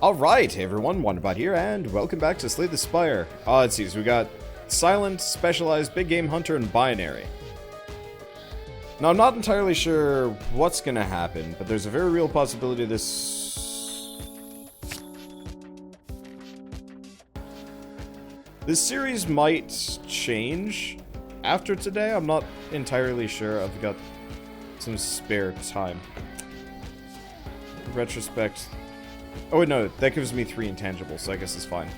Alright, hey everyone, Wonderbot here, and welcome back to Slay the Spire. Let's see, so we got Silent, Specialized, Big Game Hunter, and Binary. Now, I'm not entirely sure what's gonna happen, but there's a very real possibility this series might change after today. I'm not entirely sure. I've got some spare time. In retrospect... Oh wait, no, that gives me 3 intangibles, so I guess it's fine.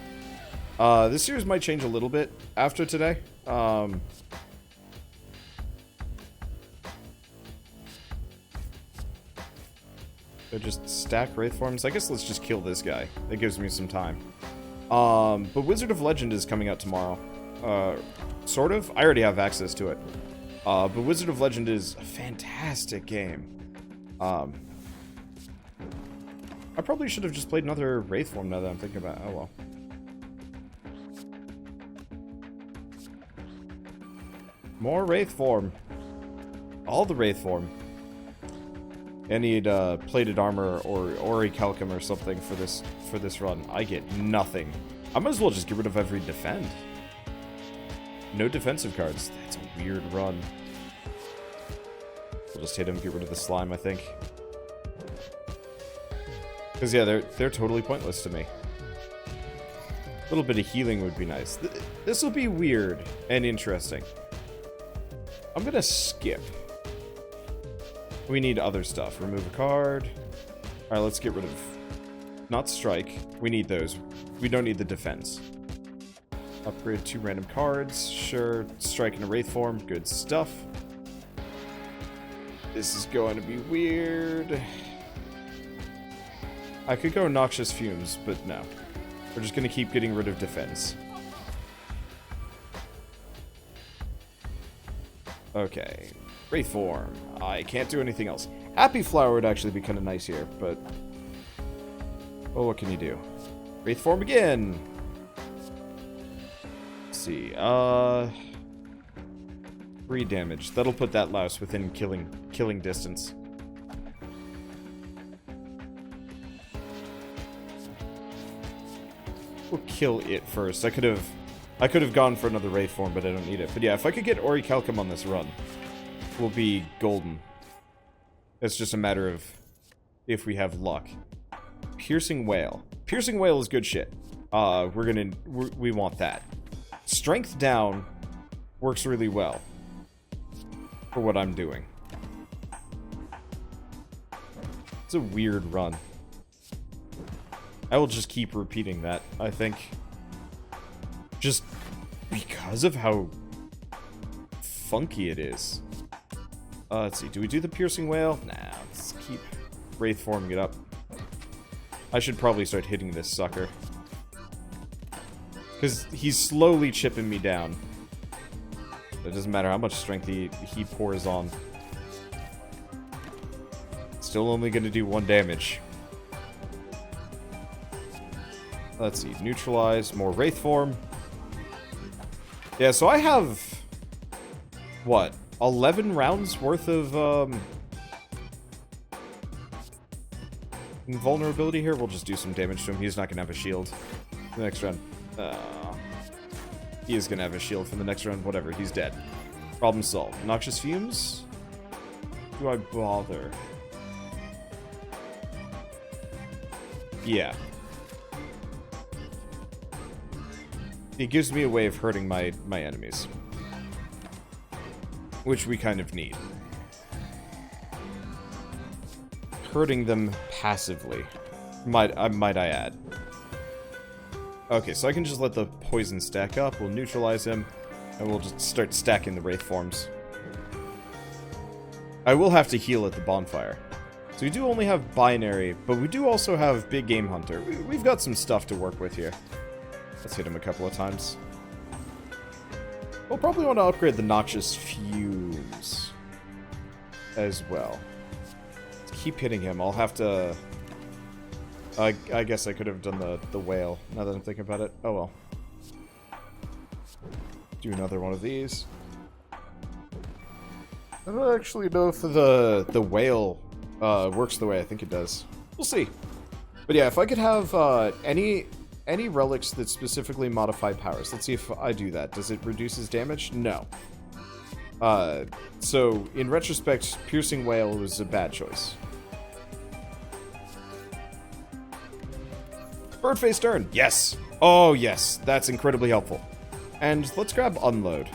This series might change a little bit after today. So just stack Wraith Forms. I guess let's just kill this guy. That gives me some time. But Wizard of Legend is coming out tomorrow. Sort of. I already have access to it. But Wizard of Legend is a fantastic game. I probably should have just played another Wraith Form now that I'm thinking about it. Oh well. More Wraith Form. All the Wraith Form. I need plated armor or orichalcum or something for this run. I get nothing. I might as well just get rid of every defend. No defensive cards. That's a weird run. We'll just hit him, get rid of the slime, I think. Because, yeah, they're totally pointless to me. A little bit of healing would be nice. This will be weird and interesting. I'm gonna skip. We need other stuff. Remove a card. Alright, let's get rid of... Not strike. We need those. We don't need the defense. Upgrade 2 random cards. Sure. Strike in a Wraith Form. Good stuff. This is going to be weird. I could go Noxious Fumes, but no. We're just going to keep getting rid of defense. Okay. Wraith Form. I can't do anything else. Happy Flower would actually be kind of nice here, but... Oh, what can you do? Wraith Form again! Let's see, 3 damage. That'll put that louse within killing distance. We'll kill it first. I could have gone for another Wraith Form, but I don't need it. But yeah, if I could get orichalcum on this run, we'll be golden. It's just a matter of if we have luck. Piercing Whale. Piercing Whale is good shit. We want that. Strength down works really well for what I'm doing. It's a weird run. I will just keep repeating that, I think. Just because of how funky it is. Let's see, do we do the Piercing Whale? Nah, let's keep Wraith Forming it up. I should probably start hitting this sucker. Because he's slowly chipping me down. It doesn't matter how much strength he pours on. Still only going to do 1 damage. Let's see, neutralize, more Wraith Form. Yeah, so I have, what, 11 rounds worth of, invulnerability here? We'll just do some damage to him. He's not going to have a shield the next round. He is going to have a shield for the next round. Whatever, he's dead. Problem solved. Noxious Fumes? Do I bother? Yeah. It gives me a way of hurting my enemies. Which we kind of need. Hurting them passively. Might I add. Okay, so I can just let the poison stack up. We'll neutralize him. And we'll just start stacking the Wraith Forms. I will have to heal at the bonfire. So we do only have Binary, but we do also have Big Game Hunter. We've got some stuff to work with here. Let's hit him a couple of times. We'll probably want to upgrade the Noxious Fumes as well. Let's keep hitting him. I'll have to... I guess I could have done the whale, now that I'm thinking about it. Oh well. Do another one of these. I don't actually know if the whale works the way I think it does. We'll see. But yeah, if I could have any relics that specifically modify powers. Let's see if I do that. Does it reduce his damage? No. So, in retrospect, Piercing Whale was a bad choice. Birdface Stern! Yes! Oh, yes. That's incredibly helpful. And let's grab Unload.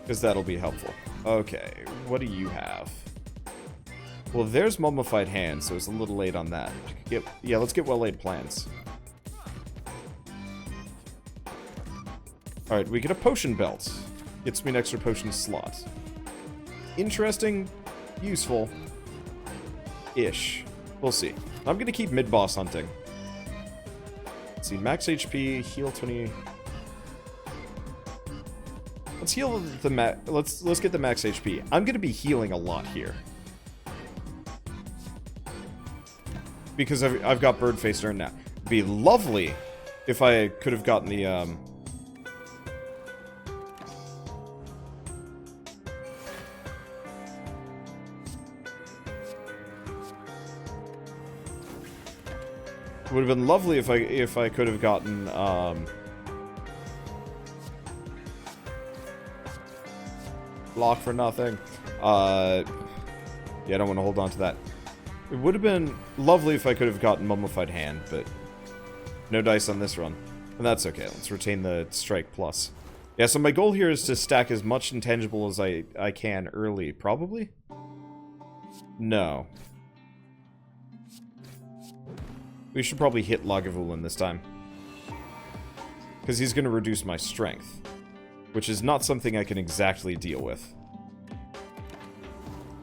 Because that'll be helpful. Okay, what do you have? Well, there's Mummified Hand, so it's a little late on that. Yeah, let's get well-laid plans. Alright, we get a Potion Belt. Gets me an extra potion slot. Interesting. Useful. Ish. We'll see. I'm gonna keep mid-boss hunting. Let's see, max HP, heal 20... Let's heal the let's get the max HP. I'm gonna be healing a lot here. Because I've got Birdface Urn now. It'd be lovely if I could have gotten the, It would have been lovely if I could have gotten, Lock for nothing. Yeah, I don't want to hold on to that. It would have been lovely if I could have gotten Mummified Hand, but no dice on this run. And that's okay. Let's retain the Strike Plus. Yeah, so my goal here is to stack as much intangible as I can early. Probably? No. We should probably hit Lagavulin this time. Because he's going to reduce my strength. Which is not something I can exactly deal with.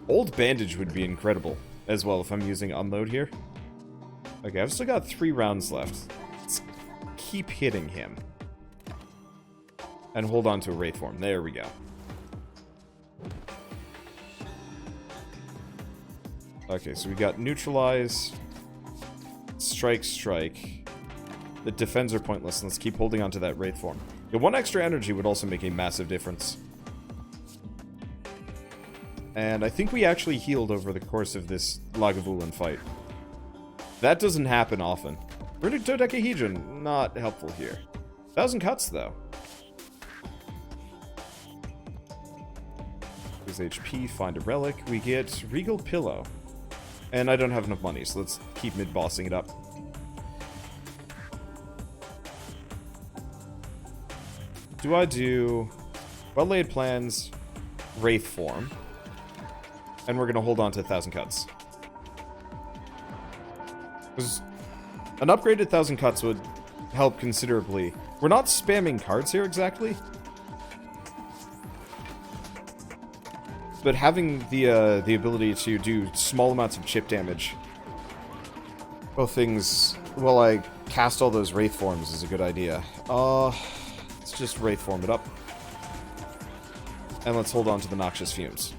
Old Bandage would be incredible as well if I'm using Unload here. Okay, I've still got 3 rounds left. Let's keep hitting him. And hold on to a Wraith Form. There we go. Okay, so we got Neutralize, Strike, Strike. The defends are pointless. Let's keep holding on to that Wraith Form. Yeah, 1 extra energy would also make a massive difference. And I think we actually healed over the course of this Lagavulin fight. That doesn't happen often. Runic Dodecahedron, not helpful here. 1,000 cuts, though. Lose HP, find a relic. We get Regal Pillow. And I don't have enough money, so let's keep mid-bossing it up. Do I do well-laid plans, Wraith Form, and we're going to hold on to 1,000 cuts. Because an upgraded 1,000 cuts would help considerably. We're not spamming cards here exactly, but having the ability to do small amounts of chip damage while I cast all those Wraith Forms is a good idea. Let's just Wraith Form it up. And let's hold on to the Noxious Fumes.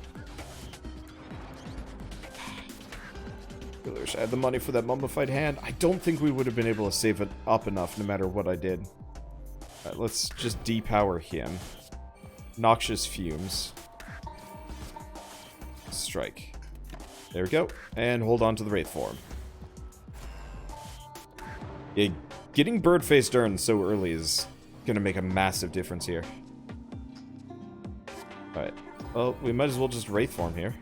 Really wish I had the money for that Mummified Hand. I don't think we would have been able to save it up enough no matter what I did. Alright, let's just depower him. Noxious Fumes. Strike. There we go. And hold on to the Wraith Form. Yeah, getting Birdface Stern so early is gonna make a massive difference here. Alright. Well, we might as well just Wraith Form here.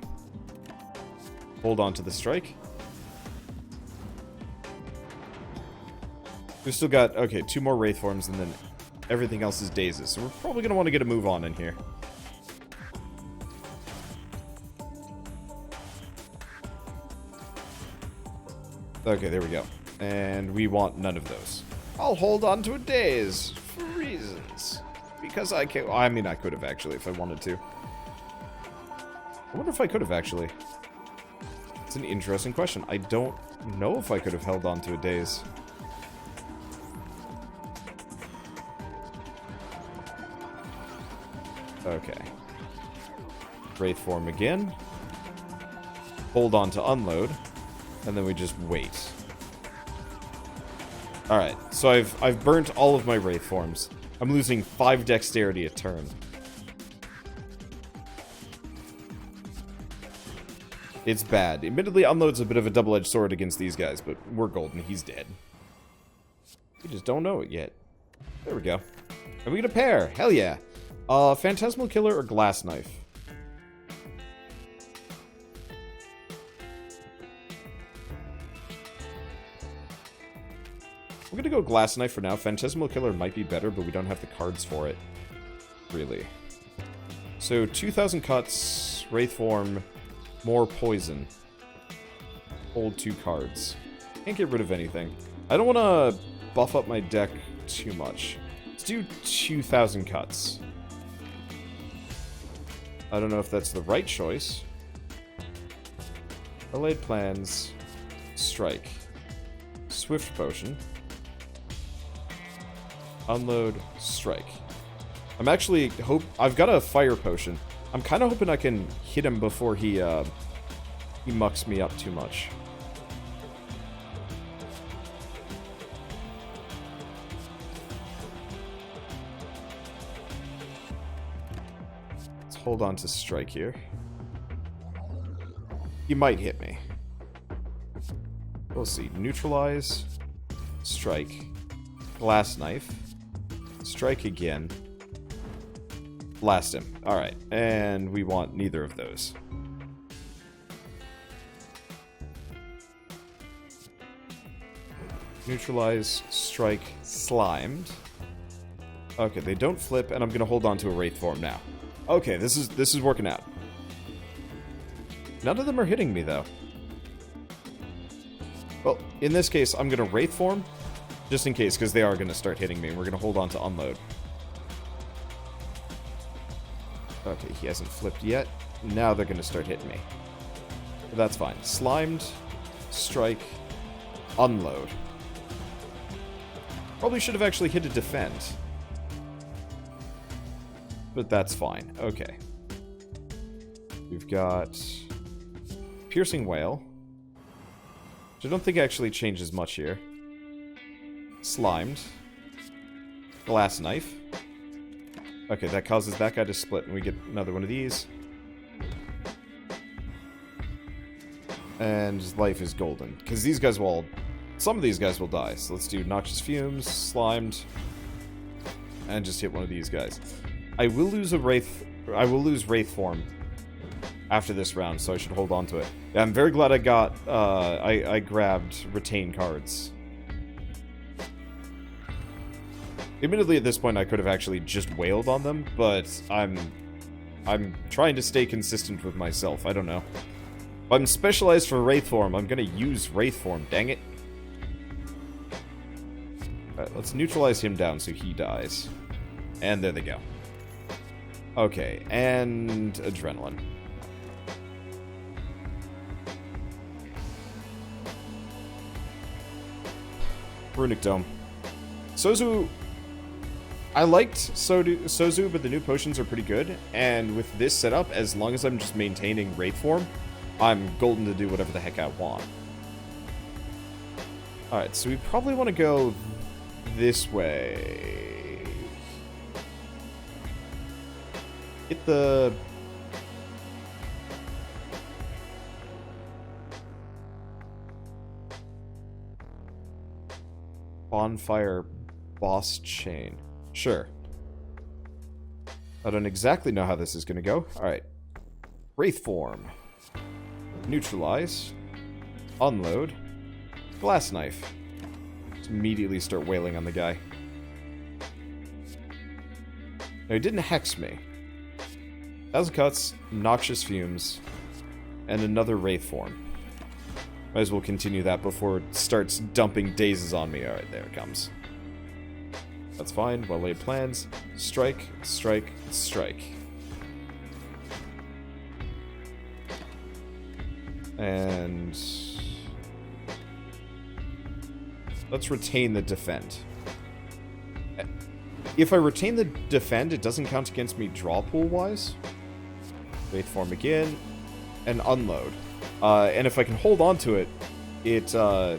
Hold on to the Strike. We've still got, okay, 2 more Wraith Forms and then everything else is Dazes. So we're probably gonna want to get a move on in here. Okay, there we go. And we want none of those. I'll hold on to a Daze for reasons. Because I can. I mean, I could have actually if I wanted to. I wonder if I could have actually. It's an interesting question. I don't know if I could have held on to a Daze. Okay. Wraith Form again. Hold on to Unload. And then we just wait. Alright, so I've burnt all of my Wraith Forms. I'm losing 5 dexterity a turn. It's bad. Admittedly, Unload's a bit of a double-edged sword against these guys, but we're golden. He's dead. We just don't know it yet. There we go. Are we gonna pair? Hell yeah. Phantasmal Killer or Glass Knife? We're gonna go Glass Knife for now. Phantasmal Killer might be better, but we don't have the cards for it. Really. So, 2,000 cuts, Wraith Form, more poison. Hold 2 cards. Can't get rid of anything. I don't want to buff up my deck too much. Let's do 2,000 cuts. I don't know if that's the right choice. Laid Plans. Strike. Swift Potion. Unload. Strike. I'm actually I've got a Fire Potion. I'm kind of hoping I can hit him before he mucks me up too much. Let's hold on to Strike here. He might hit me. We'll see. Neutralize. Strike. Glass Knife. Strike again. Blast him. Alright. And we want neither of those. Neutralize. Strike. Slimed. Okay, they don't flip, and I'm gonna hold on to a Wraith Form now. Okay, this is working out. None of them are hitting me, though. Well, in this case, I'm gonna Wraith Form, just in case, because they are gonna start hitting me, and we're gonna hold on to Unload. Okay, he hasn't flipped yet. Now they're gonna start hitting me. But that's fine. Slimed, Strike, Unload. Probably should have actually hit a Defend. But that's fine. Okay. We've got Piercing Wail, which I don't think actually changes much here. Slimed. Glass Knife. Okay, that causes that guy to split, and we get another one of these. And life is golden, because these guys will... Some of these guys will die, so let's do Noxious Fumes, Slimed, and just hit one of these guys. I will lose a Wraith... I will lose Wraith Form after this round, so I should hold on to it. Yeah, I'm very glad I got... I grabbed Retain cards. Admittedly, at this point, I could have actually just wailed on them, but I'm trying to stay consistent with myself. I don't know. If I'm specialized for Wraith Form, I'm gonna use Wraith Form, dang it. Alright, let's neutralize him down so he dies. And there they go. Okay, and Adrenaline. Runic Dome. Sozu... I liked Sozu, but the new potions are pretty good, and with this setup, as long as I'm just maintaining Wraith Form, I'm golden to do whatever the heck I want. Alright, so we probably want to go this way. Hit the... Bonfire Boss Chain. Sure. I don't exactly know how this is going to go. Alright. Wraith Form. Neutralize. Unload. Glass Knife. Just immediately start wailing on the guy. No, he didn't hex me. 1,000 cuts, Noxious Fumes, and another Wraith Form. Might as well continue that before it starts dumping dazes on me. Alright, there it comes. That's fine. Well-laid plans. Strike, strike, strike. And... let's retain the Defend. If I retain the Defend, it doesn't count against me draw pool-wise. Wraith Form again. And Unload. And if I can hold on to it, if I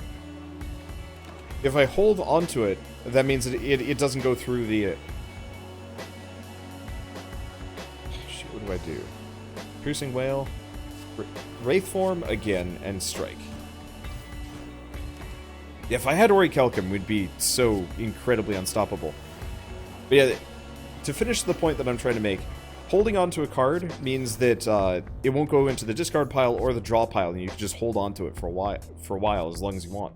hold on to it, that means it doesn't go through the... Shit, what do I do? Piercing Wail. Wraith form again and strike. If I had Orichalcum, we'd be so incredibly unstoppable. But yeah, to finish the point that I'm trying to make, holding on to a card means that it won't go into the discard pile or the draw pile, and you can just hold on to it for a while as long as you want.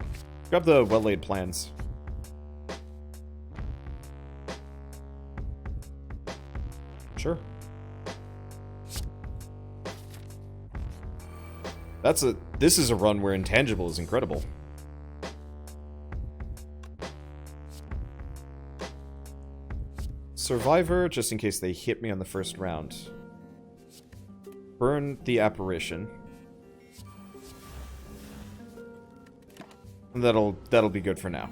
Grab the well-laid plans. Sure. This is a run where intangible is incredible. Survivor, just in case they hit me on the first round. Burn the apparition. And that'll be good for now.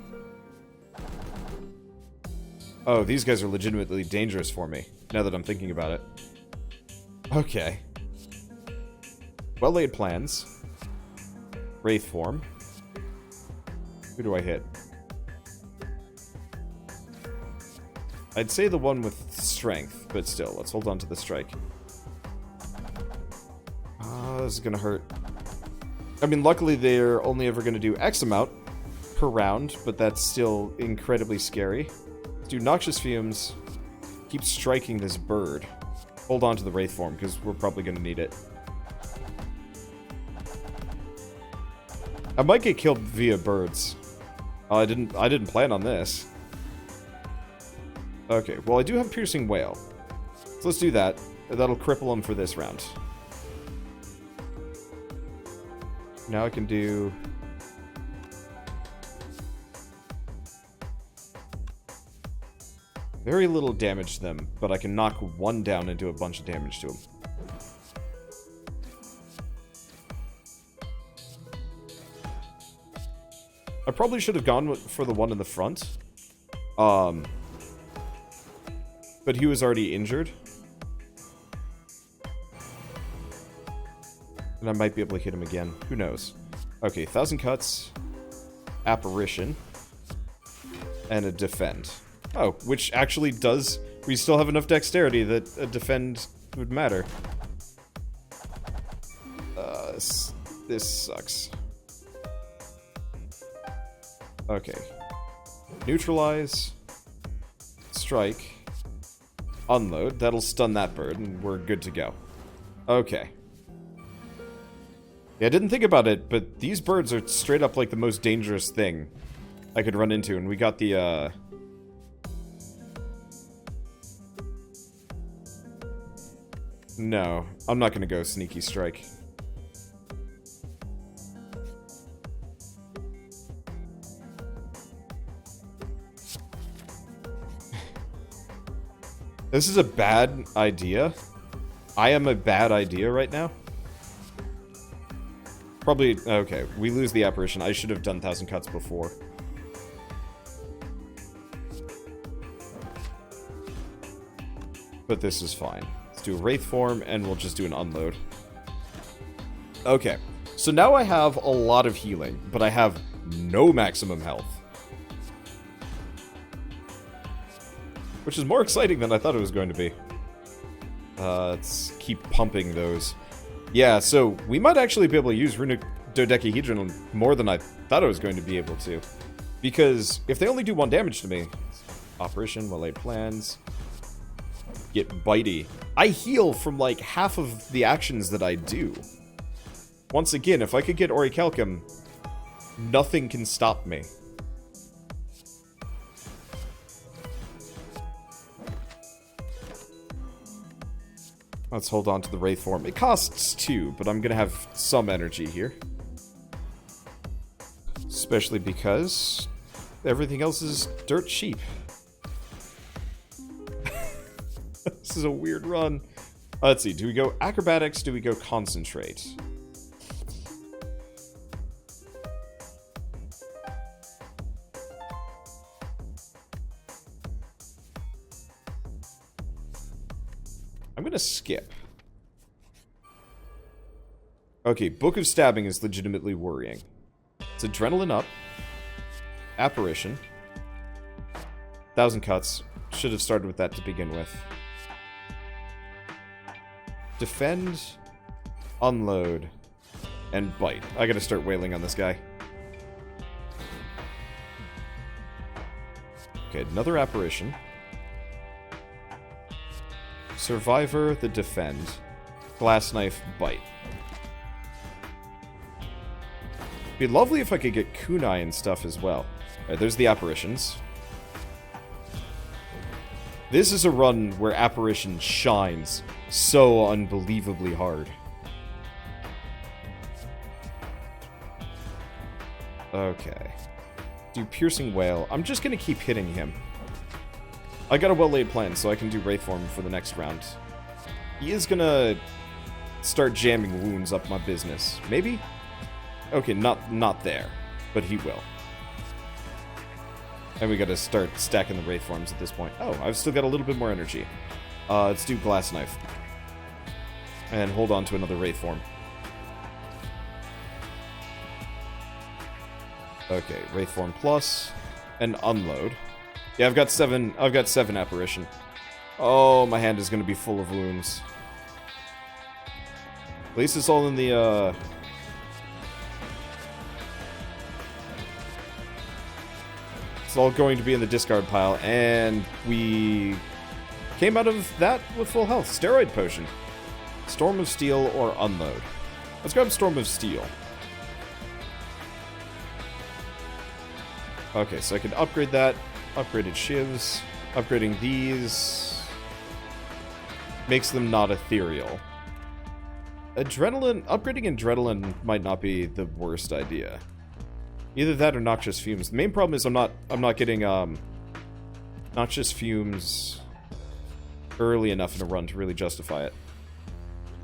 Oh, these guys are legitimately dangerous for me, now that I'm thinking about it. Okay. Well-laid plans. Wraith form. Who do I hit? I'd say the one with strength, but still, let's hold on to the strike. This is gonna hurt. I mean, luckily they're only ever gonna do X amount per round, but that's still incredibly scary. Let's do Noxious Fumes. Keep striking this bird. Hold on to the Wraith form, because we're probably gonna need it. I might get killed via birds. I didn't plan on this. Okay, well I do have Piercing Wail. So let's do that. That'll cripple him for this round. Now I can do... very little damage to them, but I can knock one down and do a bunch of damage to him. I probably should have gone for the one in the front. But he was already injured. And I might be able to hit him again. Who knows? Okay, 1,000 cuts. Apparition. And a defend. Oh, which actually does... we still have enough dexterity that a defend would matter. This sucks. Okay. Neutralize. Strike. Unload. That'll stun that bird, and we're good to go. Okay. Yeah, I didn't think about it, but these birds are straight up like the most dangerous thing I could run into, and we got the, No, I'm not gonna go Sneaky Strike. This is a bad idea. I am a bad idea right now. Probably... okay, we lose the apparition. I should have done 1,000 cuts before. But this is fine. Let's do a Wraith form, and we'll just do an unload. Okay, so now I have a lot of healing, but I have no maximum health. Which is more exciting than I thought it was going to be. Let's keep pumping those. Yeah, so we might actually be able to use Runic Dodecahedron more than I thought I was going to be able to. Because if they only do 1 damage to me... Operation, well-laid plans... Get bitey. I heal from like half of the actions that I do. Once again, if I could get Orichalcum, nothing can stop me. Let's hold on to the Wraith form. It costs 2, but I'm gonna have some energy here. Especially because everything else is dirt cheap. This is a weird run. Let's see, do we go Acrobatics? Do we go Concentrate? I'm gonna skip. Okay, Book of Stabbing is legitimately worrying. It's Adrenaline up. Apparition. 1,000 cuts. Should have started with that to begin with. Defend. unload, and bite. I gotta start wailing on this guy. Okay, another apparition. Survivor, the defend. Glass knife, bite. It'd be lovely if I could get kunai and stuff as well. Alright, there's the apparitions. This is a run where apparition shines so unbelievably hard. Okay. Do piercing wail. I'm just gonna keep hitting him. I got a well-laid plan, so I can do Wraithform for the next round. He is gonna start jamming wounds up my business. Maybe? Okay, not there. But he will. And we gotta start stacking the Wraithforms at this point. Oh, I've still got a little bit more energy. Let's do Glass Knife. And hold on to another Wraithform. Okay, Wraithform plus. And unload. Yeah, I've got seven apparition. Oh, my hand is gonna be full of wounds. At least it's all in the, it's all going to be in the discard pile, and we came out of that with full health. Steroid Potion. Storm of Steel or Unload. Let's grab Storm of Steel. Okay, so I can upgrade that. Upgraded shivs. Upgrading these makes them not ethereal. Adrenaline, upgrading Adrenaline might not be the worst idea. Either that or Noxious Fumes. The main problem is I'm not getting Noxious Fumes early enough in a run to really justify it.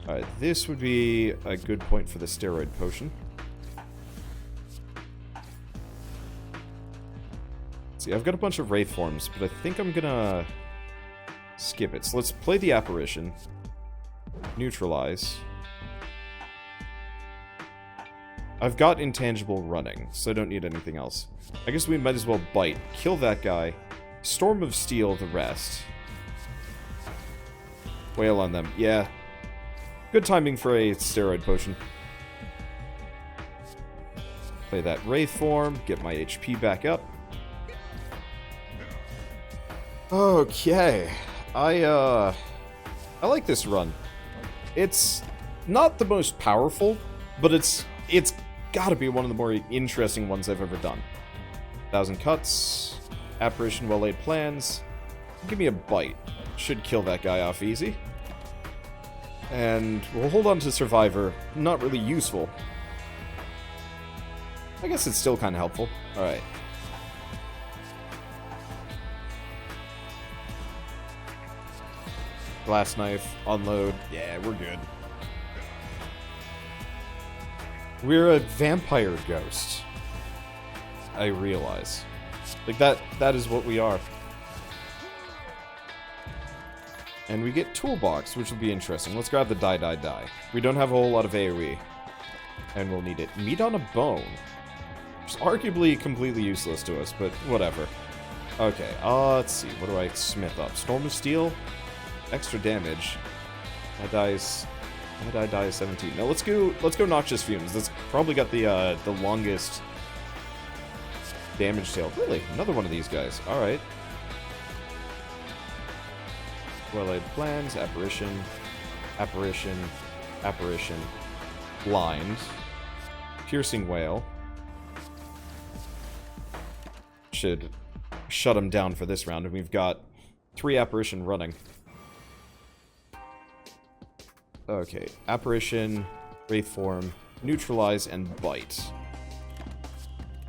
Alright, this would be a good point for the Steroid Potion. See, I've got a bunch of Wraithforms, but I think I'm gonna skip it. So let's play the Apparition. Neutralize. I've got Intangible running, so I don't need anything else. I guess we might as well bite. Kill that guy. Storm of Steel the rest. Wail on them. Yeah. Good timing for a Steroid Potion. Play that Wraithform. Get my HP back up. Okay. I like this run. It's not the most powerful, but it's gotta be one of the more interesting ones I've ever done. 1,000 cuts, apparition, well-laid plans. Give me a bite. Should kill that guy off easy. And we'll hold on to Survivor. Not really useful. I guess it's still kind of helpful. Alright. Glass Knife, unload. Yeah, we're good. We're a vampire ghost. I realize. Like, that is what we are. And we get Toolbox, which will be interesting. Let's grab the die. We don't have a whole lot of AoE. And we'll need it. Meat on a Bone. Which is arguably completely useless to us, but whatever. Okay, let's see. What do I smith up? Storm of Steel? Extra damage. That die is 17. No, let's go Noxious Fumes. That's probably got the longest damage tail. Really? Another one of these guys. Alright. Well-laid plans, apparition, blind, piercing wail. Should shut him down for this round, and we've got 3 apparition running. Okay, apparition, Wraithform, neutralize, and bite.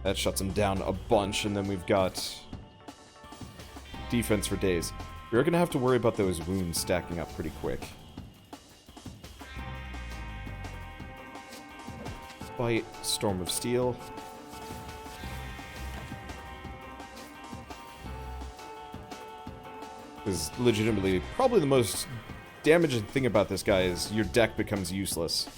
That shuts him down a bunch, and then we've got defense for days. We're gonna have to worry about those wounds stacking up pretty quick. Bite, Storm of Steel. Because legitimately, probably the most damaging thing about this guy is your deck becomes useless.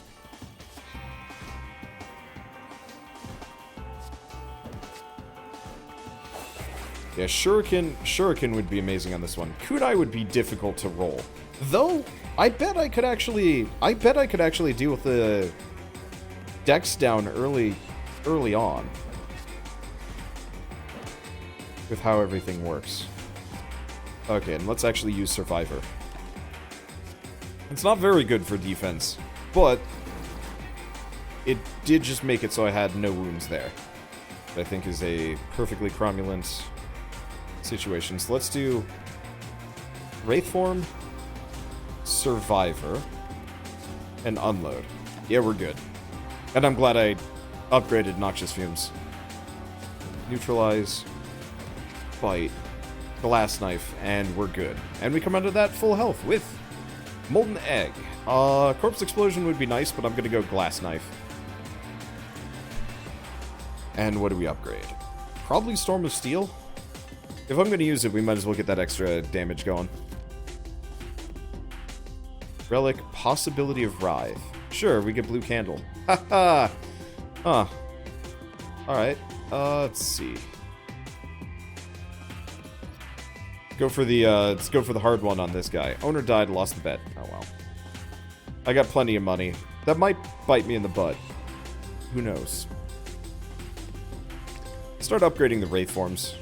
Yeah, Shuriken would be amazing on this one. Kunai would be difficult to roll. Though, I bet I could actually deal with the dex down early on. With how everything works. Okay, and let's actually use Survivor. It's not very good for defense, but it did just make it so I had no wounds there. That I think is a perfectly cromulent situation. So let's do Wraith Form, Survivor, and Unload. Yeah, we're good. And I'm glad I upgraded Noxious Fumes. Neutralize, Bite, Glass Knife, and we're good. And we come under that full health with Molten Egg. Corpse Explosion would be nice, but I'm gonna go Glass Knife. And what do we upgrade? Probably Storm of Steel? If I'm gonna use it, we might as well get that extra damage going. Relic, Possibility of Writhe. Sure, we get Blue Candle. Haha! Huh. Alright, let's see. Let's go for the hard one on this guy. Owner died, lost the bet. Oh well. I got plenty of money. That might bite me in the butt. Who knows? Start upgrading the Wraith Forms.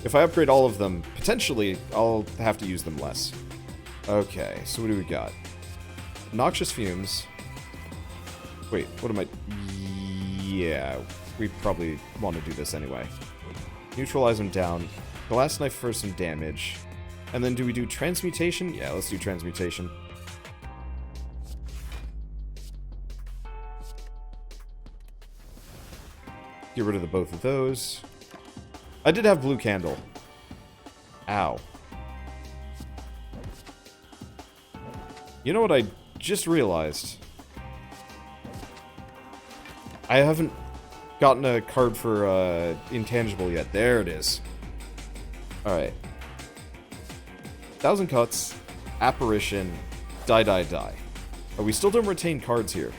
If I upgrade all of them, potentially, I'll have to use them less. Okay, so what do we got? Noxious Fumes. Wait, what am I... Yeah, we probably want to do this anyway. Neutralize them down. Glass Knife for some damage. And then do we do Transmutation? Yeah, let's do Transmutation. Get rid of the both of those. I did have Blue Candle. Ow. You know what I just realized? I haven't gotten a card for Intangible yet. There it is. Alright. 1,000 Cuts, Apparition, Die. Oh, we still don't retain cards here.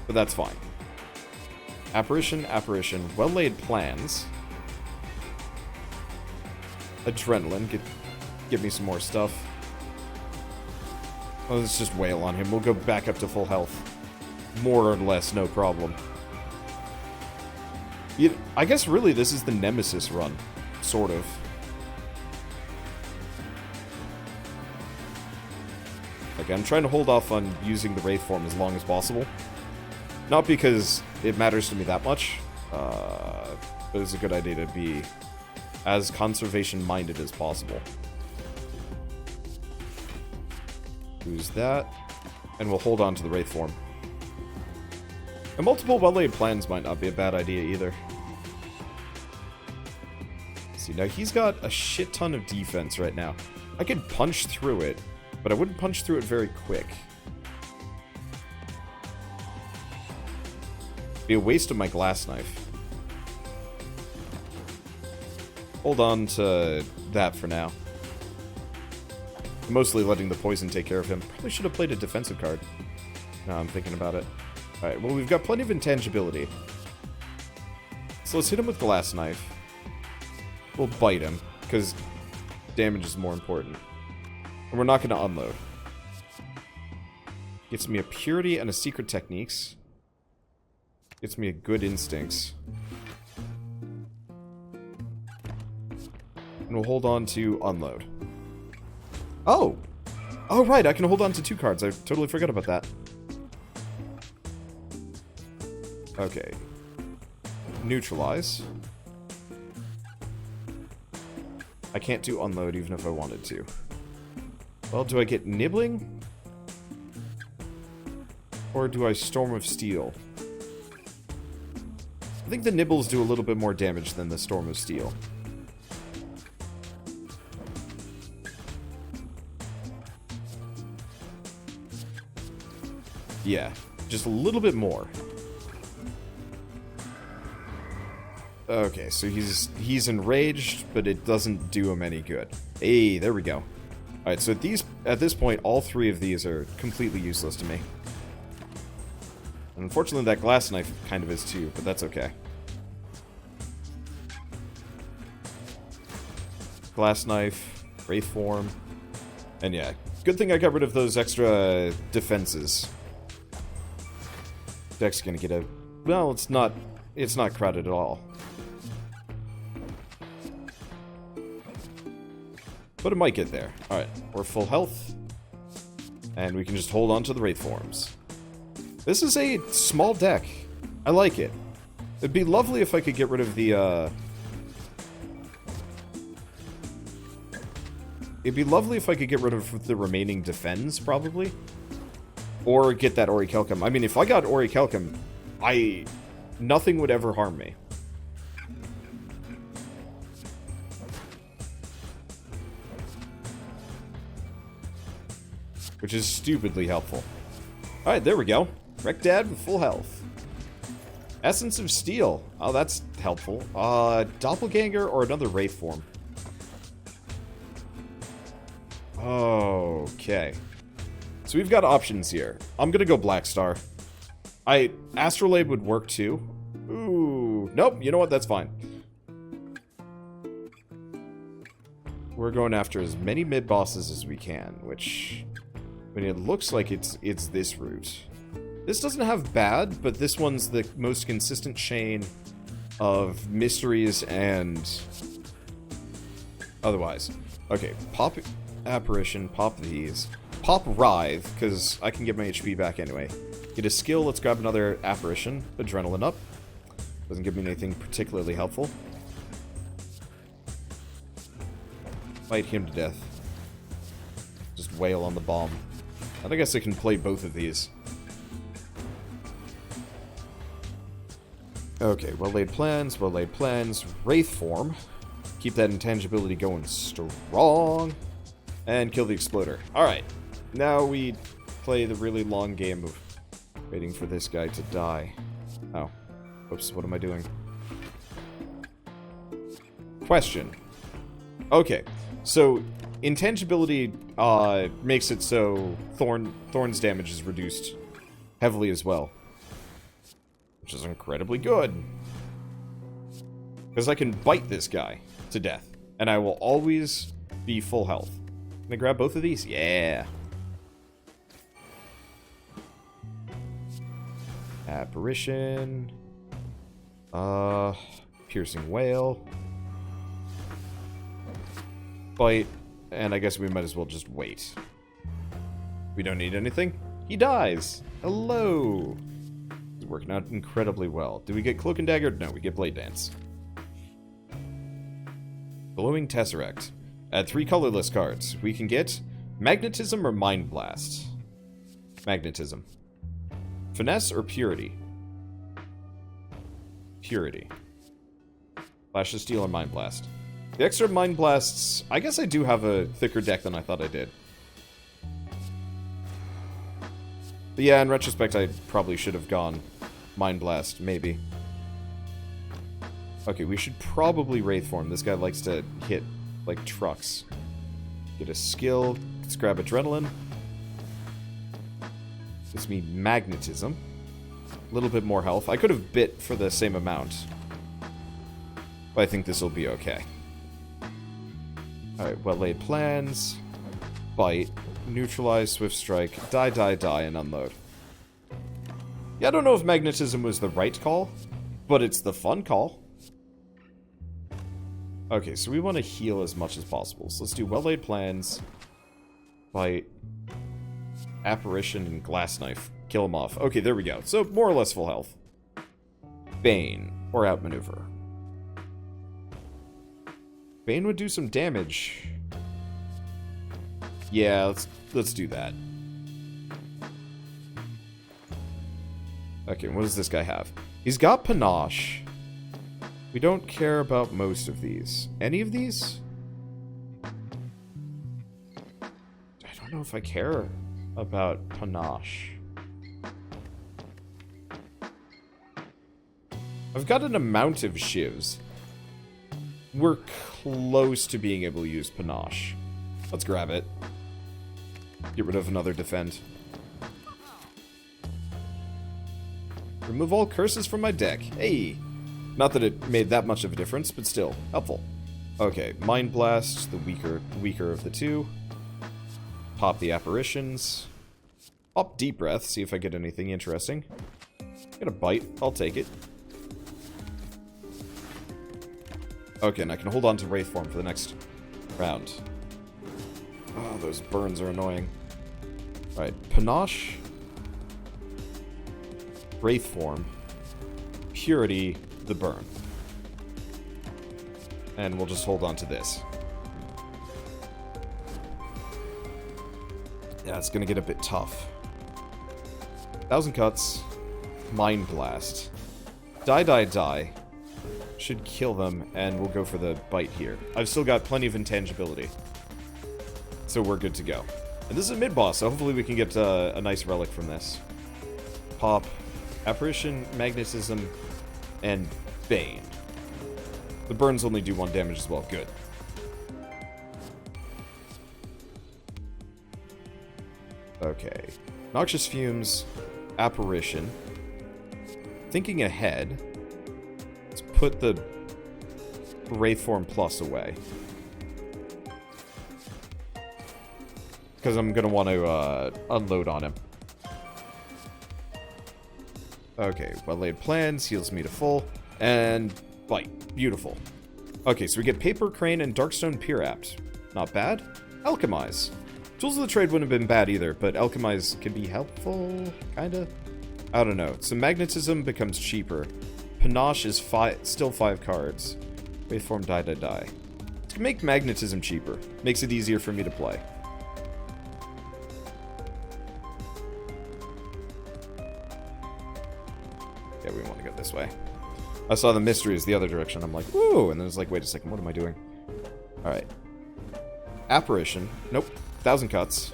But that's fine. Apparition, Well-Laid Plans. Adrenaline, give me some more stuff. Oh, let's just wail on him. We'll go back up to full health. More or less, no problem. I guess really this is the Nemesis run. Sort of. Like, I'm trying to hold off on using the Wraith Form as long as possible. Not because it matters to me that much, but it's a good idea to be as conservation-minded as possible. Use that, and we'll hold on to the Wraith Form. And multiple well-laid plans might not be a bad idea either. See, now he's got a shit ton of defense right now. I could punch through it, but I wouldn't punch through it very quick. Be a waste of my Glass Knife. Hold on to that for now. Mostly letting the poison take care of him. Probably should have played a defensive card. Now I'm thinking about it. Alright, well, we've got plenty of intangibility. So let's hit him with Glass Knife. We'll bite him, because damage is more important. And we're not going to unload. Gets me a Purity and a Secret Techniques. Gets me a Good Instincts. And we'll hold on to Unload. Oh! Oh, right, I can hold on to 2 cards. I totally forgot about that. Okay. Neutralize. I can't do Unload even if I wanted to. Well, do I get Nibbling? Or do I Storm of Steel? I think the Nibbles do a little bit more damage than the Storm of Steel. Yeah, just a little bit more. Okay, so he's enraged, but it doesn't do him any good. Hey, there we go. Alright, so at this point, all 3 of these are completely useless to me. And unfortunately, that Glass Knife kind of is too, but that's okay. Glass Knife, Wraith Form. And yeah, good thing I got rid of those extra defenses. Deck's gonna get a... Well, it's not crowded at all. But it might get there. Alright, we're full health. And we can just hold on to the Wraith Forms. This is a small deck. I like it. It'd be lovely if I could get rid of the, It'd be lovely if I could get rid of the remaining defends, probably. Or get that Orichalcum. I mean, if I got Orichalcum, nothing would ever harm me. Which is stupidly helpful. Alright, there we go. Wreck Dad with full health. Essence of Steel. Oh, that's helpful. Doppelganger or another Wraith Form. Okay. So we've got options here. I'm gonna go Black Star. Astrolabe would work too. Ooh. Nope, you know what? That's fine. We're going after as many mid-bosses as we can, which... I mean, it looks like it's this route. This doesn't have bad, but this one's the most consistent chain of mysteries and otherwise. Okay, pop Apparition, pop these. Pop Writhe, because I can get my HP back anyway. Get a skill, let's grab another Apparition. Adrenaline up. Doesn't give me anything particularly helpful. Fight him to death. Just wail on the bomb. I guess I can play both of these. Okay, well-laid plans, well-laid plans. Wraith Form. Keep that intangibility going strong. And kill the Exploder. Alright, now we play the really long game of waiting for this guy to die. Oh. Oops, what am I doing? Question. Okay, so... Intangibility makes it so Thorn's damage is reduced heavily as well. Which is incredibly good. Because I can bite this guy to death. And I will always be full health. Can I grab both of these? Yeah. Apparition. Piercing Wail. Bite. And I guess we might as well just wait. We don't need anything. He dies. Hello. It's working out incredibly well. Do we get Cloak and Dagger? No, we get Blade Dance. Glowing Tesseract. Add 3 colorless cards. We can get Magnetism or Mind Blast. Magnetism. Finesse or Purity? Purity. Flash of Steel or Mind Blast? The extra Mind Blasts... I guess I do have a thicker deck than I thought I did. But yeah, in retrospect, I probably should have gone Mind Blast, maybe. Okay, we should probably Wraith Form. This guy likes to hit, like, trucks. Get a skill. Let's grab Adrenaline. Gives me Magnetism. A little bit more health. I could have bit for the same amount. But I think this will be okay. Alright, well-laid plans. Bite. Neutralize, Swift Strike. Die, die, die, and unload. Yeah, I don't know if Magnetism was the right call, but it's the fun call. Okay, so we want to heal as much as possible. So let's do well-laid plans. Bite. Apparition and Glass Knife. Kill him off. Okay, there we go. So, more or less full health. Bane. Or outmaneuver. Bane would do some damage. Yeah, let's do that. Okay, what does this guy have? He's got Panache. We don't care about most of these. Any of these? I don't know if I care about Panache. I've got an amount of shivs. We're close to being able to use Panache. Let's grab it. Get rid of another defend. Remove all curses from my deck. Hey! Not that it made that much of a difference, but still, helpful. Okay, Mind Blast, the weaker of the two. Pop the apparitions. Pop Deep Breath, see if I get anything interesting. Get a bite, I'll take it. Okay, and I can hold on to Wraith Form for the next round. Oh, those burns are annoying. Alright, Panache. Wraith Form. Purity, the burn. And we'll just hold on to this. Yeah, it's gonna get a bit tough. 1,000 Cuts. Mind Blast. Die. Should kill them, and we'll go for the bite here. I've still got plenty of intangibility. So we're good to go. And this is a mid-boss, so hopefully we can get a nice relic from this. Pop. Apparition, Magnetism, and Bane. The burns only do 1 damage as well. Good. Okay. Noxious Fumes. Apparition. Thinking ahead. Let's put the Wraith Form Plus away. Because I'm going to want to unload on him. Okay, well-laid plans. Heals me to full. And bite. Beautiful. Okay, so we get Paper Crane and Darkstone Pirapt. Not bad. Alchemize. Tools of the Trade wouldn't have been bad either, but Alchemize can be helpful, kinda? I don't know. So Magnetism becomes cheaper. Panache is still 5 cards. Waveform, die. To make Magnetism cheaper. Makes it easier for me to play. Yeah, we want to go this way. I saw the mystery is the other direction. I'm like, woo! And then it's like, wait a second, what am I doing? Alright. Apparition. Nope. 1,000 Cuts.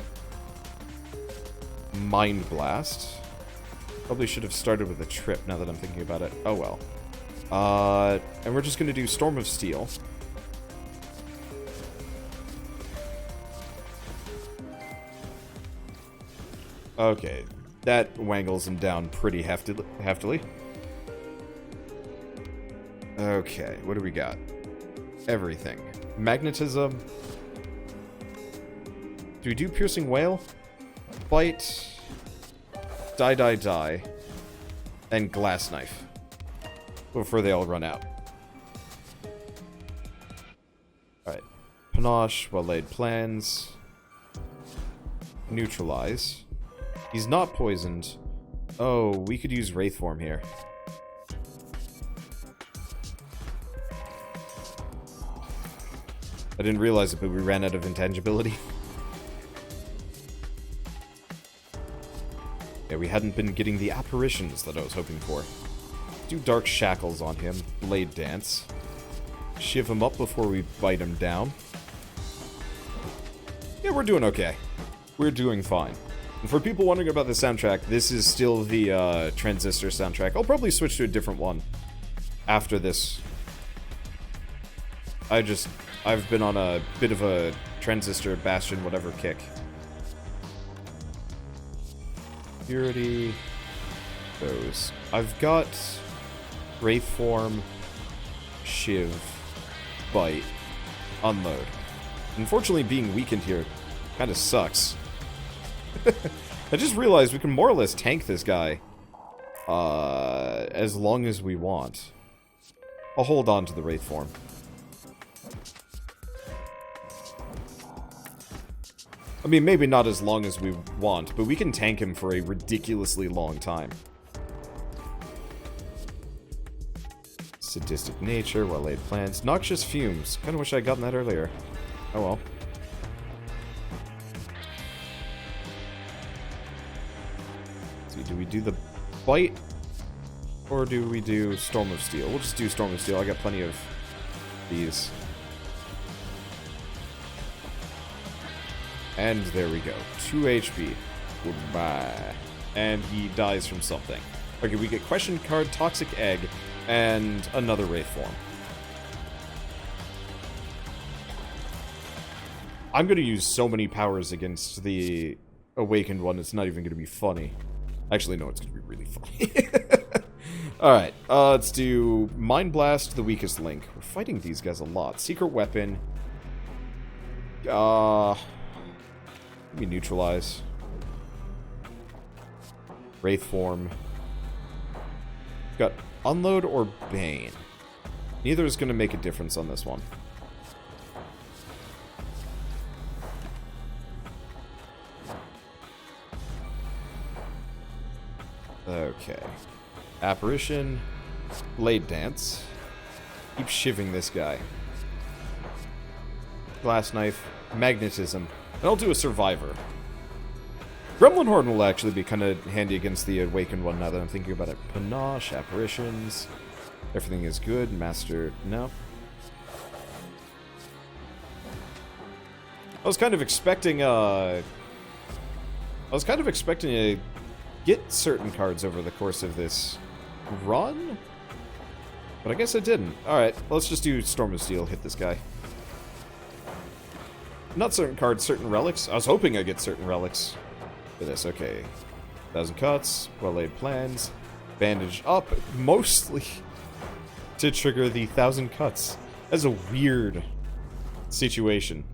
Mind Blast. Probably should have started with a trip now that I'm thinking about it. Oh well. And we're just going to do Storm of Steel. Okay. That wangles him down pretty heftily. Okay, what do we got? Everything. Magnetism. Do we do Piercing Wail? Bite. Die. And Glass Knife. Before they all run out. Alright. Panache, well-laid plans. Neutralize. He's not poisoned. Oh, we could use Wraith Form here. I didn't realize it, but we ran out of intangibility. Yeah, we hadn't been getting the apparitions that I was hoping for. Do Dark Shackles on him. Blade Dance. Shiv him up before we bite him down. Yeah, we're doing okay. We're doing fine. And for people wondering about the soundtrack, this is still the Transistor soundtrack. I'll probably switch to a different one after this. I've been on a bit of a Transistor, Bastion, whatever kick. Purity. Those. I've got Wraith Form, Shiv, Bite, Unload. Unfortunately, being weakened here kind of sucks. I just realized we can more or less tank this guy as long as we want. I'll hold on to the Wraith Form. I mean, maybe not as long as we want, but we can tank him for a ridiculously long time. Sadistic Nature, well-laid plans. Noxious Fumes. Kinda wish I'd gotten that earlier. Oh well. Let's see, do we do the Bite? Or do we do Storm of Steel? We'll just do Storm of Steel. I got plenty of these. And there we go. 2 HP. Goodbye. And he dies from something. Okay, we get question card, Toxic Egg, and another Wraith Form. I'm going to use so many powers against the Awakened one, it's not even going to be funny. Actually, no, it's going to be really funny. Alright, let's do Mind Blast, the weakest link. We're fighting these guys a lot. Secret Weapon. Let me neutralize. Wraith Form. Got Unload or Bane. Neither is going to make a difference on this one. Okay. Apparition. Blade Dance. Keep shivving this guy. Glass Knife. Magnetism. And I'll do a Survivor. Gremlin Horn will actually be kind of handy against the Awakened one now that I'm thinking about it. Panache, Apparitions. Everything is good. Master, no. I was kind of expecting to get certain cards over the course of this run, but I guess I didn't. Alright, let's just do Storm of Steel, hit this guy. Not certain cards, certain relics. I was hoping I'd get certain relics for this. Okay. 1,000 cuts, well-laid plans, bandage up, mostly to trigger the 1,000 cuts. That's a weird situation.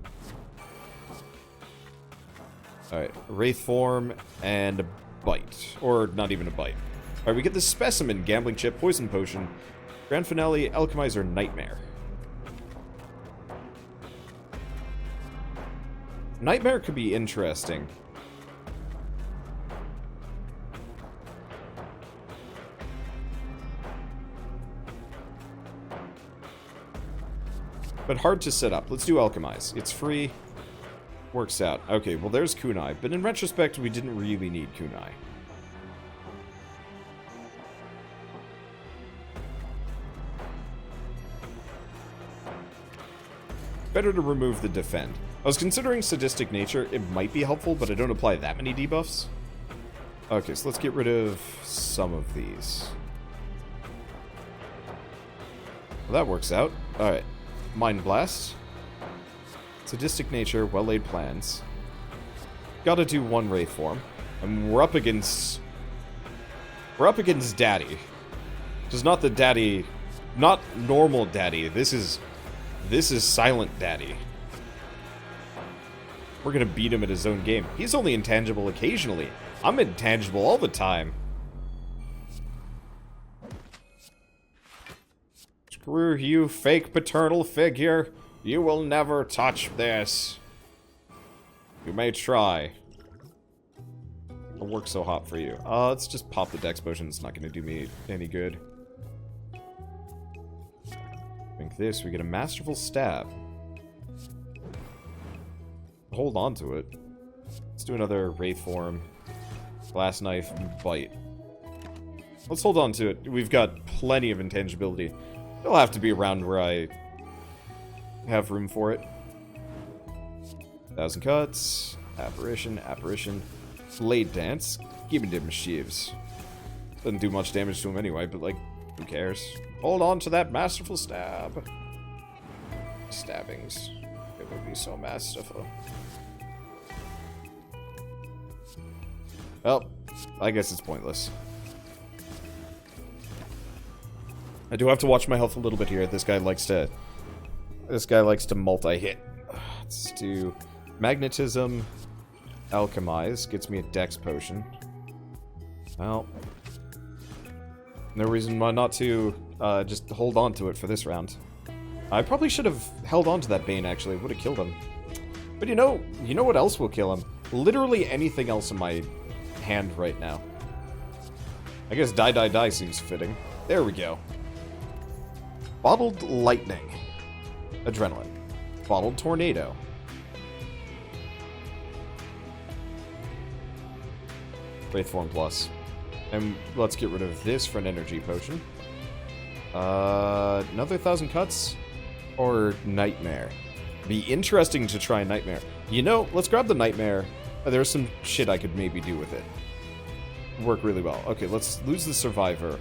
Alright, Wraith Form and a bite. Or not even a bite. Alright, we get the Specimen, Gambling Chip, Poison Potion, Grand Finale, Alchemizer, Nightmare. Nightmare could be interesting. But hard to set up. Let's do Alchemize. It's free. Works out. Okay, well there's Kunai. But in retrospect, we didn't really need Kunai. Better to remove the Defend. I was considering Sadistic Nature. It might be helpful, but I don't apply that many debuffs. Okay, so let's get rid of some of these. Well, that works out. Alright. Mind Blast. Sadistic Nature, well-laid plans. Gotta do one Wraith Form. And we're up against Daddy. Just not the Daddy... Not normal Daddy. This is Silent Daddy. We're gonna beat him at his own game. He's only intangible occasionally. I'm intangible all the time. Screw you, fake paternal figure. You will never touch this. You may try. It'll work so hot for you. Let's just pop the Dex Potion. It's not gonna do me any good. Drink this. We get a Masterful Stab. Hold on to it. Let's do another Wraith Form. Glass Knife, Bite. Let's hold on to it. We've got plenty of intangibility. It'll have to be around where I have room for it. 1,000 cuts. Apparition. Blade Dance. Give me them sheaves. Doesn't do much damage to him anyway, but like, who cares? Hold on to that Masterful Stab. Stabbings. It would be so masterful. Well, I guess it's pointless. I do have to watch my health a little bit here. This guy likes to multi-hit. Let's do Magnetism, Alchemize. Gets me a Dex Potion. Well, no reason why not to just hold on to it for this round. I probably should have held on to that Bane, actually. Would have killed him. But you know what else will kill him? Literally anything else in my hand right now. I guess Die seems fitting. There we go. Bottled Lightning. Adrenaline. Bottled Tornado. Wraith Form Plus. And let's get rid of this for an Energy Potion. Another 1,000 cuts? Or Nightmare? Be interesting to try Nightmare. You know, let's grab the Nightmare. There's some shit I could maybe do with it. Work really well. Okay, let's lose the Survivor.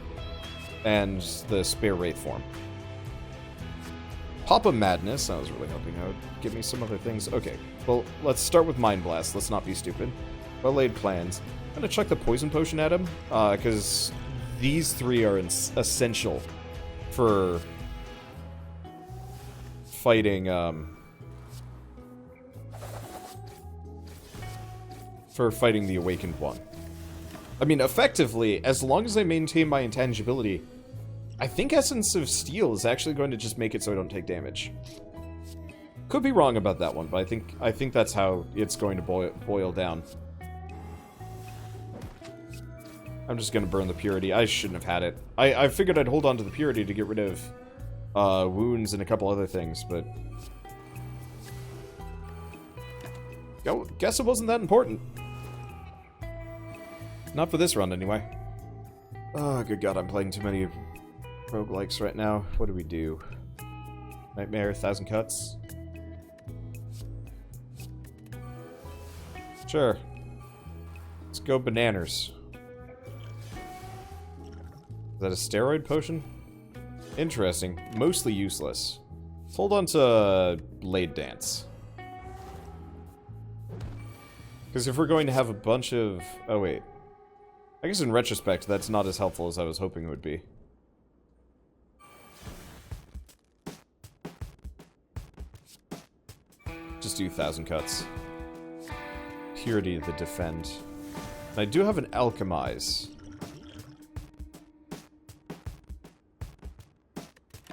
And the Spare Wraith Form. Papa Madness. I was really hoping that would give me some other things. Okay, well, let's start with Mind Blast. Let's not be stupid. Well-laid plans. I'm gonna chuck the Poison Potion at him, because these three are essential for fighting, the Awakened One. I mean, effectively, as long as I maintain my intangibility, I think Essence of Steel is actually going to just make it so I don't take damage. Could be wrong about that one, but I think that's how it's going to boil down. I'm just going to burn the Purity. I shouldn't have had it. I figured I'd hold on to the Purity to get rid of wounds and a couple other things, but... guess it wasn't that important. Not for this run, anyway. Oh, good God, I'm playing too many roguelikes right now. What do we do? Nightmare, 1,000 Cuts? Sure. Let's go bananas. Is that a steroid potion? Interesting. Mostly useless. Let's hold on to Blade Dance. Because if we're going to have a bunch of... oh, wait. I guess in retrospect, that's not as helpful as I was hoping it would be. Just do 1,000 Cuts. Purity to defend. And I do have an Alchemize.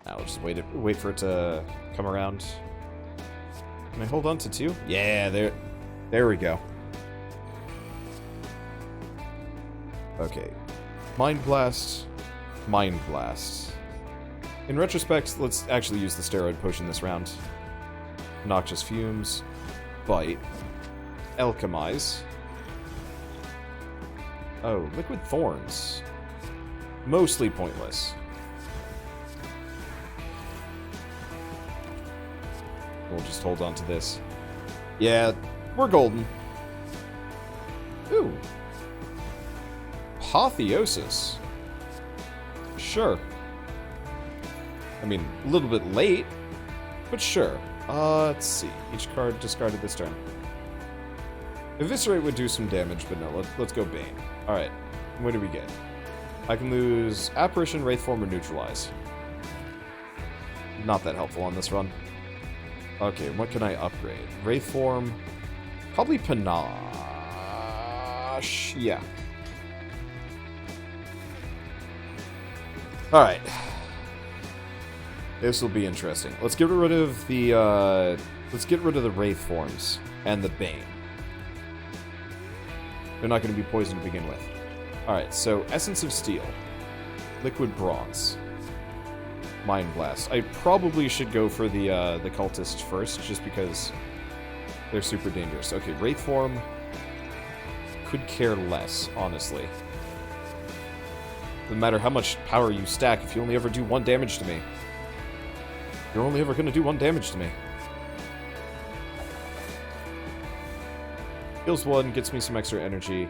I'll just wait for it to come around. Can I hold on to 2? Yeah, there we go. Okay. Mind Blast. Mind Blast. In retrospect, let's actually use the steroid potion this round. Noxious Fumes. Bite. Alchemize. Oh, Liquid Thorns. Mostly pointless. We'll just hold on to this. Yeah, we're golden. Ooh. Apotheosis. Sure. I mean, a little bit late, but sure. Let's see. Each card discarded this turn. Eviscerate would do some damage, but no, let's go Bane. Alright, what do we get? I can lose Apparition, Wraithform, or Neutralize. Not that helpful on this run. Okay, what can I upgrade? Wraithform. Probably Panache. Yeah. Alright. This will be interesting. Let's get rid of the Wraithforms and the Bane. They're not going to be poisoned to begin with. Alright, so Essence of Steel. Liquid Bronze. Mind Blast. I probably should go for the Cultist first, just because they're super dangerous. Okay, Wraithform. Could care less, honestly. No matter how much power you stack, if you only ever do 1 damage to me, you're only ever going to do 1 damage to me. Heals 1, gets me some extra energy.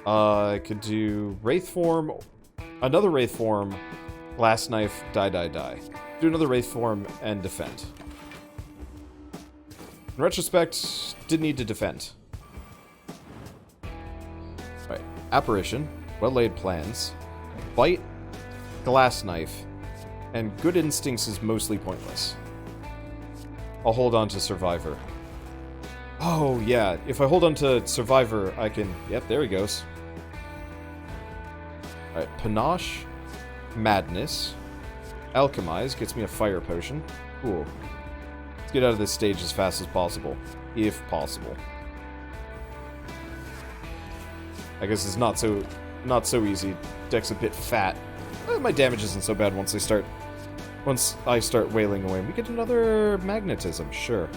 I could do Wraithform, another Wraithform, Glass Knife, die. Do another Wraithform, and defend. In retrospect, didn't need to defend. Alright, Apparition, Well-Laid Plans, Bite, Glass Knife, and Good Instincts is mostly pointless. I'll hold on to Survivor. Oh, yeah. If I hold on to Survivor, I can... Yep, there he goes. Alright, Panache, Madness, Alchemize, gets me a Fire Potion. Cool. Let's get out of this stage as fast as possible. If possible. I guess it's not so easy. Deck's a bit fat. My damage isn't so bad once I start wailing away. We get another Magnetism, sure.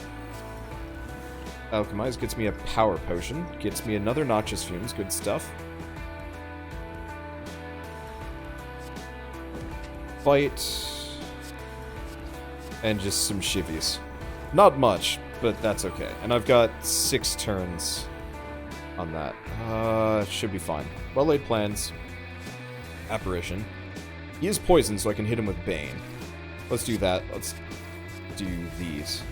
Alchemize gets me a Power Potion. Gets me another Noxious Fumes. Good stuff. Bite. And just some shivvies. Not much, but that's okay. And I've got 6 turns on that. Should be fine. Well-Laid Plans. Apparition. He is poisoned, so I can hit him with Bane. Let's do that. Let's do these.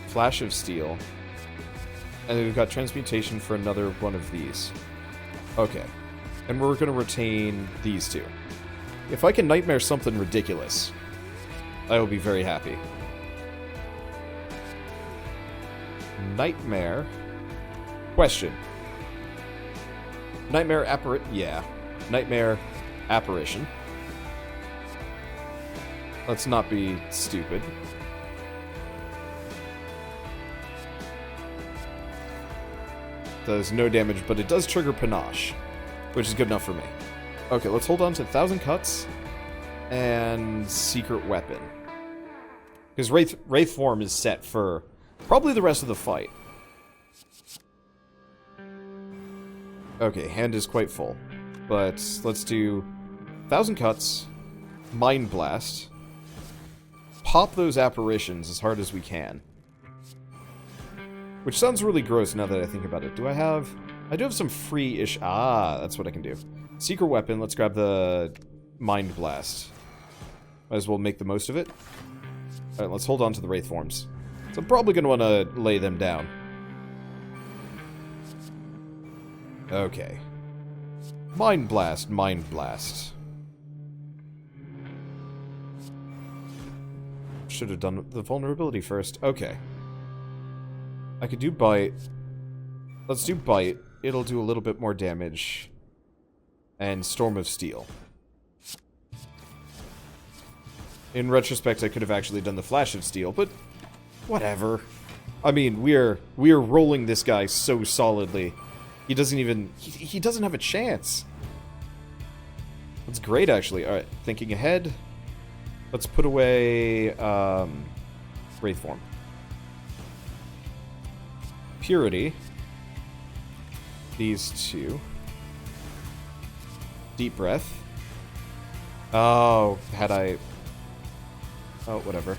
Flash of Steel. And then we've got Transmutation for another one of these. Okay. And we're going to retain these two. If I can nightmare something ridiculous, I will be very happy. Nightmare. Question. Nightmare yeah. Nightmare apparition. Let's not be stupid. Does no damage, but it does trigger panache, which is good enough for me. Okay, let's hold on to 1,000 Cuts and Secret Weapon. Because Wraith form is set for probably the rest of the fight. Okay, hand is quite full. But let's do 1,000 Cuts, Mind Blast, pop those apparitions as hard as we can. Which sounds really gross now that I think about it. Do I have... I do have some free-ish... Ah, that's what I can do. Secret Weapon, let's grab the Mind Blast. Might as well make the most of it. Alright, let's hold on to the Wraith forms. So I'm probably going to want to lay them down. Okay. Mind Blast, Mind Blast. Should have done the vulnerability first. Okay. I could do Bite. Let's do Bite. It'll do a little bit more damage. And Storm of Steel. In retrospect, I could have actually done the Flash of Steel, but whatever. I mean, we're rolling this guy so solidly. He doesn't even... He doesn't have a chance. That's great, actually. Alright, thinking ahead. Let's put away... Wraith form. Purity. These two. Deep breath. Oh, had I... Oh, whatever.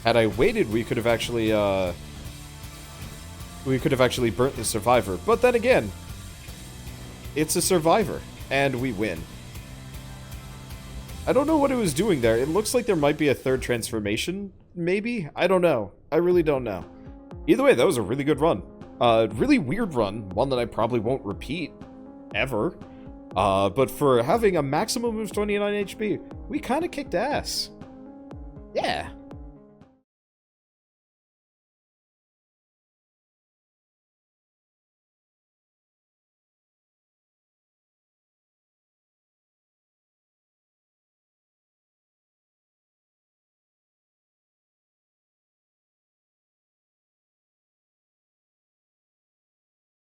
Had I waited, we could have actually, burnt the Survivor. But then again, it's a Survivor, and we win. I don't know what it was doing there. It looks like there might be a third transformation, maybe? I don't know. I really don't know. Either way, that was a really good run. Really weird run. One that I probably won't repeat. Ever. But for having a maximum of 29 HP, we kind of kicked ass. Yeah.